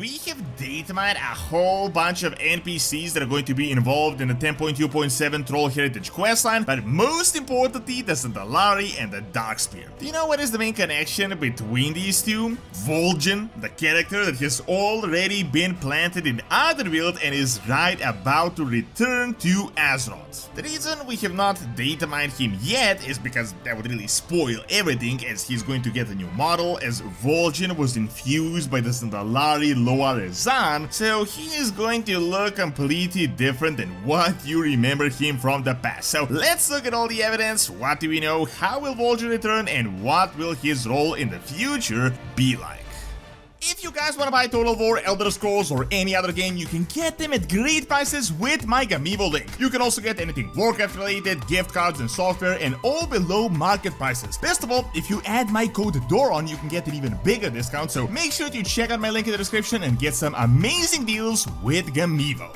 we have datamined a whole bunch of NPCs that are going to be involved in the 10.2.7 Troll Heritage questline, but most importantly, the Zandalari and the Darkspear. Do you know what is the main connection between these two? Vol'Jin, the character that has already been planted in Ardenweald and is right about to return to Azeroth. The reason we have not datamined him yet is because that would really spoil everything, as he's going to get a new model, as Vol'Jin was infused by the Zandalari Loa Rezan, so he is going to look completely different than what you remember him from the past. So let's look at all the evidence. What do we know? How will Vol'Jin return, and what will his role in the future be like? If you guys want to buy Total War, Elder Scrolls, or any other game, you can get them at great prices with my Gamivo link. You can also get anything Warcraft related, gift cards and software, and all below market prices. Best of all, if you add my code DORON, you can get an even bigger discount, so make sure to check out my link in the description and get some amazing deals with Gamivo.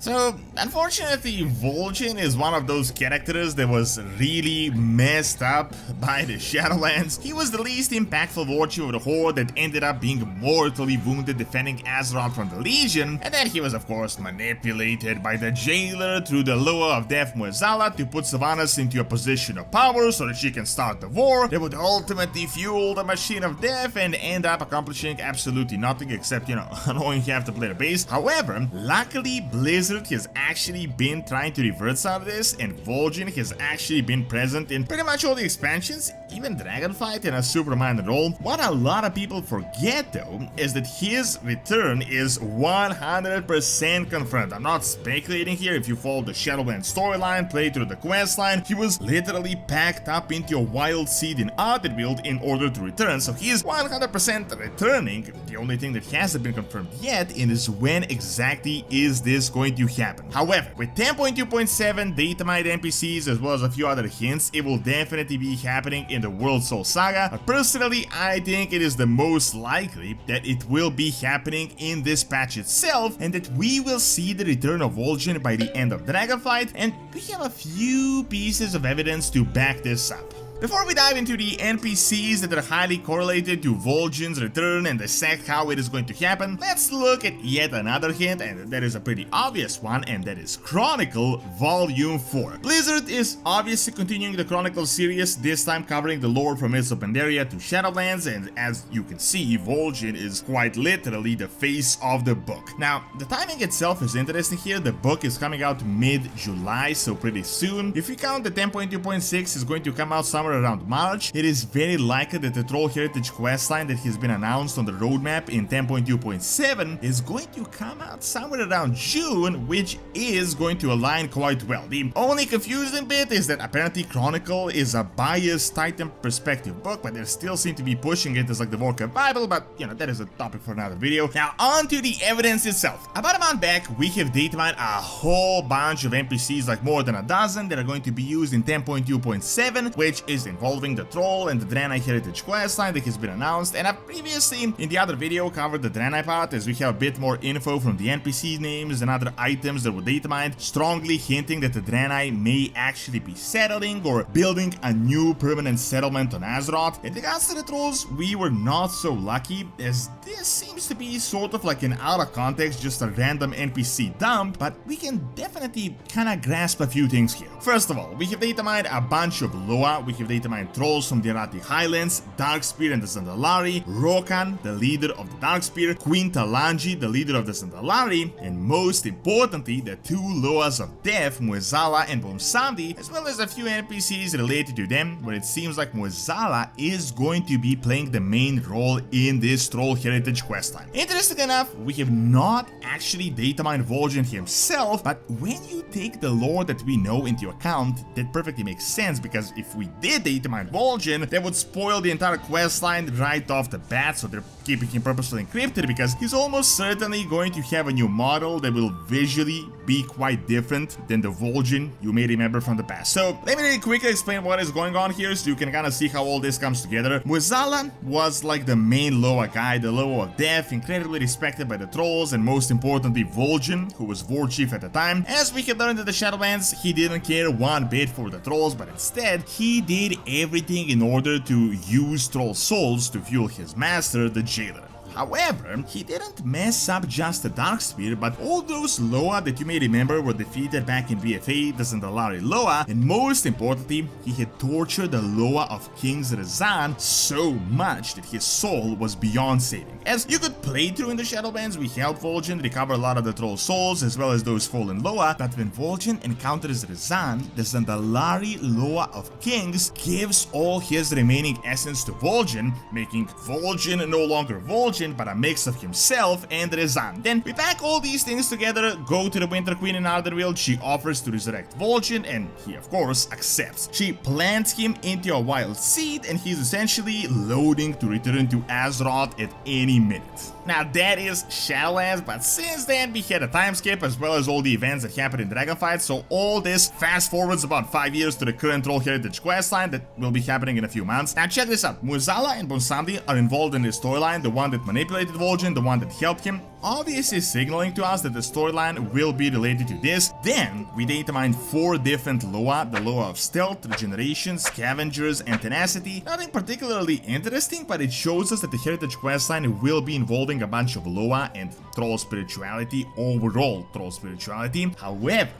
So, unfortunately, Vol'Jin is one of those characters that was really messed up by the Shadowlands. He was the least impactful warchief of the Horde that ended up being mortally wounded defending Azeroth from the Legion, and then he was of course manipulated by the Jailer through the Loa of Death Muezala to put Sylvanas into a position of power so that she can start the war that would ultimately fuel the Machine of Death and end up accomplishing absolutely nothing except, annoying you have to play the base. However, luckily Blizzard has actually been trying to revert some of this, and Vol'Jin has actually been present in pretty much all the expansions, even Dragonflight in a super minor role. What a lot of people forget though is that his return is 100% confirmed. I'm not speculating here. If you follow the Shadowlands storyline, play through the questline, he was literally packed up into a wild seed in Ardenweald in order to return, so he is 100% returning. The only thing that hasn't been confirmed yet is when exactly is this going to happen. However, with 10.2.7 datamined NPCs as well as a few other hints, it will definitely be happening in the World Soul Saga, but personally I think it is the most likely that it will be happening in this patch itself, and that we will see the return of Vol'Jin by the end of Dragonflight, and we have a few pieces of evidence to back this up. Before we dive into the NPCs that are highly correlated to Vol'Jin's return and dissect how it is going to happen, let's look at yet another hint, and that is a pretty obvious one, and that is Chronicle Volume 4. Blizzard is obviously continuing the Chronicle series, this time covering the lore from Mists of Pandaria to Shadowlands, and as you can see, Vol'Jin is quite literally the face of the book. Now, the timing itself is interesting here. The book is coming out mid-July, so pretty soon. If we count the 10.2.6 is going to come out somewhere around March, it is very likely that the Troll Heritage questline that has been announced on the roadmap in 10.2.7 is going to come out somewhere around June, which is going to align quite well. The only confusing bit is that apparently Chronicle is a biased Titan perspective book, but they still seem to be pushing it as like the Warcraft Bible, but that is a topic for another video. Now on to the evidence itself. About a month back, we have datamined a whole bunch of NPCs, like more than a dozen, that are going to be used in 10.2.7, which is involving the Troll and the Draenei Heritage questline that has been announced, and I've previously in the other video covered the Draenei part, as we have a bit more info from the NPC names and other items that were datamined, strongly hinting that the Draenei may actually be settling or building a new permanent settlement on Azeroth. In regards to the Trolls, we were not so lucky, as this seems to be sort of like an out of context, just a random NPC dump, but we can definitely kinda grasp a few things here. First of all, we have datamined a bunch of Loa, we have datamined Trolls from the Arati Highlands, Darkspear and the Zandalari, Rokan, the leader of the Darkspear, Queen Talanji, the leader of the Zandalari, and most importantly, the two Loas of Death, Muezala and Bomsandi, as well as a few NPCs related to them, where it seems like Muezala is going to be playing the main role in this Troll Heritage questline. Interesting enough, we have not actually datamined Vol'Jin himself, but when you take the lore that we know into account, that perfectly makes sense, because if we did datamine Vol'Jin, that would spoil the entire questline right off the bat, so they're keeping him purposefully encrypted because he's almost certainly going to have a new model that will visually be quite different than the Vol'Jin you may remember from the past. So let me really quickly explain what is going on here so you can kind of see how all this comes together. Muezala was like the main Loa guy, the Loa of Death, incredibly respected by the Trolls, and most importantly Vol'Jin, who was War Chief at the time. As we had learned in the Shadowlands, he didn't care one bit for the Trolls, but instead he did everything in order to use Troll souls to fuel his master, the Jailer. However, he didn't mess up just the Darkspear, but all those Loa that you may remember were defeated back in VFA, the Zandalari Loa, and most importantly, he had tortured the Loa of King Rezan so much that his soul was beyond saving. As you could play through in the Shadowlands, we helped Vol'Jin recover a lot of the troll souls as well as those fallen Loa, but when Vol'Jin encounters Rezan, the Zandalari Loa of Kings gives all his remaining essence to Vol'Jin, making Vol'Jin no longer Vol'Jin but a mix of himself and Rezan. Then we pack all these things together, go to the Winter Queen in Ardenweald, she offers to resurrect Vol'Jin and he of course accepts. She plants him into a wild seed and he's essentially loading to return to Azeroth at any minute. Now that is Shadowlands, but since then we had a time skip as well as all the events that happened in Dragonfight, so all this fast forwards about 5 years to the current Troll Heritage questline that will be happening in a few months. Now check this out, Murzala and Bonsamdi are involved in this storyline, the one that manipulated Vol'Jin, the one that helped him, obviously signaling to us that the storyline will be related to this. Then we datamined 4 different Loa, the Loa of Stealth, Regeneration, Scavengers, and Tenacity. Nothing particularly interesting, but it shows us that the Heritage questline will be involving a bunch of Loa and Troll Spirituality, overall Troll Spirituality. However,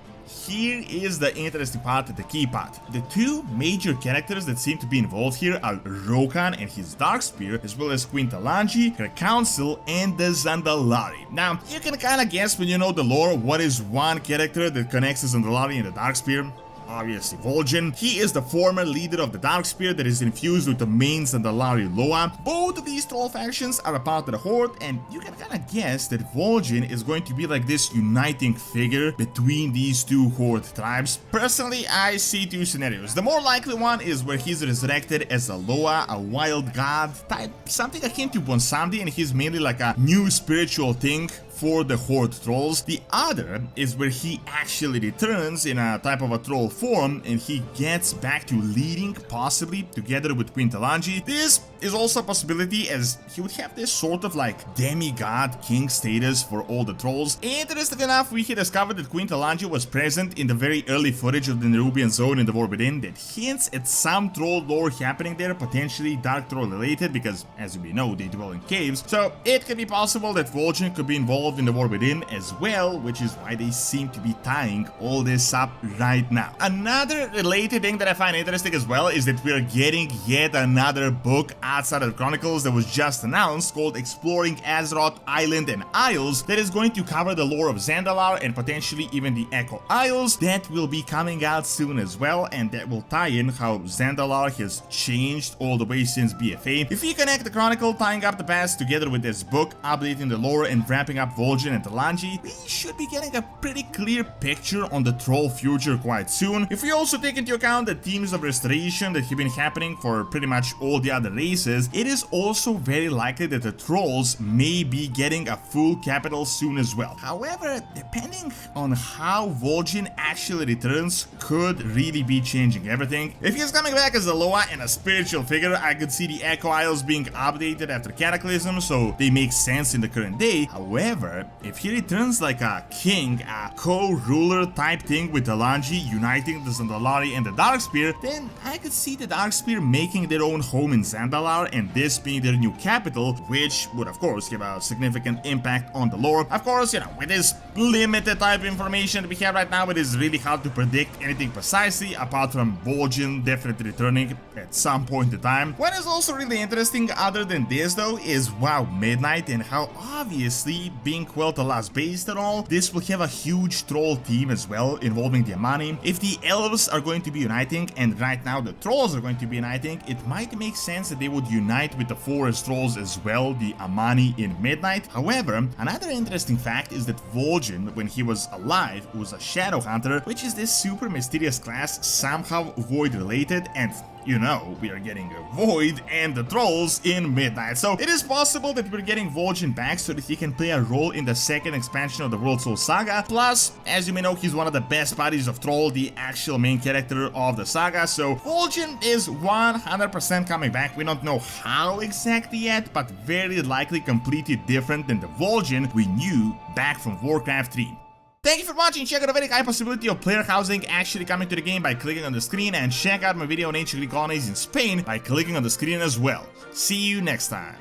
here is the interesting part, the key part. The 2 major characters that seem to be involved here are Rokan and his Darkspear, as well as Queen Talanji, her Council, and the Zandalari. Now, you can kinda guess when you know the lore what is one character that connects the Zandalari and the Darkspear. Obviously Vol'Jin. He is the former leader of the Darkspear that is infused with the main Zandalari Loa. Both of these troll factions are a part of the Horde, and you can kinda guess that Vol'Jin is going to be like this uniting figure between these 2 Horde tribes. Personally, I see 2 scenarios. The more likely one is where he's resurrected as a Loa, a wild god type, something akin to Bonsamdi, and he's mainly like a new spiritual thing for the Horde trolls. The other is where he actually returns in a type of a troll form and he gets back to leading, possibly together with Queen Talanji. This is also a possibility as he would have this sort of like demigod king status for all the trolls. Interesting enough, we had discovered that Queen Talanji was present in the very early footage of the Nerubian Zone in the War Within that hints at some troll lore happening there, potentially dark troll related, because as we know they dwell in caves, so it could be possible that Vol'Jin could be involved in the War Within as well, which is why they seem to be tying all this up right now. Another related thing that I find interesting as well is that we're getting yet another book outside of the Chronicles that was just announced called Exploring Azeroth Island and Isles that is going to cover the lore of Zandalar and potentially even the Echo Isles. That will be coming out soon as well, and that will tie in how Zandalar has changed all the way since BFA. If we connect the Chronicle tying up the past together with this book, updating the lore and wrapping up Vol'Jin and Talanji, we should be getting a pretty clear picture on the troll future quite soon. If we also take into account the themes of restoration that have been happening for pretty much all the other races, it is also very likely that the trolls may be getting a full capital soon as well. However, depending on how Vol'Jin actually returns could really be changing everything. If he's coming back as a Loa and a spiritual figure, I could see the Echo Isles being updated after Cataclysm, so they make sense in the current day. However, if he returns like a king, a co-ruler type thing with Talanji uniting the Zandalari and the Darkspear, then I could see the Darkspear making their own home in Zandalar and this being their new capital, which would of course give a significant impact on the lore. Of course, you know, with this limited type of information that we have right now, it is really hard to predict anything precisely apart from Vol'Jin definitely returning at some point in time. What is also really interesting other than this though is WoW Midnight and how obviously being Quel'Thalas based and all, this will have a huge troll team as well involving the Amani. If the elves are going to be uniting and right now the trolls are going to be uniting, it might make sense that they would unite with the forest trolls as well, the Amani in Midnight. However, another interesting fact is that Vol'Jin, when he was alive, was a Shadow Hunter, which is this super mysterious class, somehow Void related, and you know, we are getting a Void and the trolls in Midnight. So it is possible that we're getting Vol'Jin back so that he can play a role in the second expansion of the World Soul Saga. Plus, as you may know, he's one of the best buddies of Troll, the actual main character of the saga. So Vol'Jin is 100% coming back. We don't know how exactly yet, but very likely completely different than the Vol'Jin we knew back from Warcraft 3. Thank you for watching. Check out a very high possibility of player housing actually coming to the game by clicking on the screen, and check out my video on ancient Greek colonies in Spain by clicking on the screen as well. See you next time.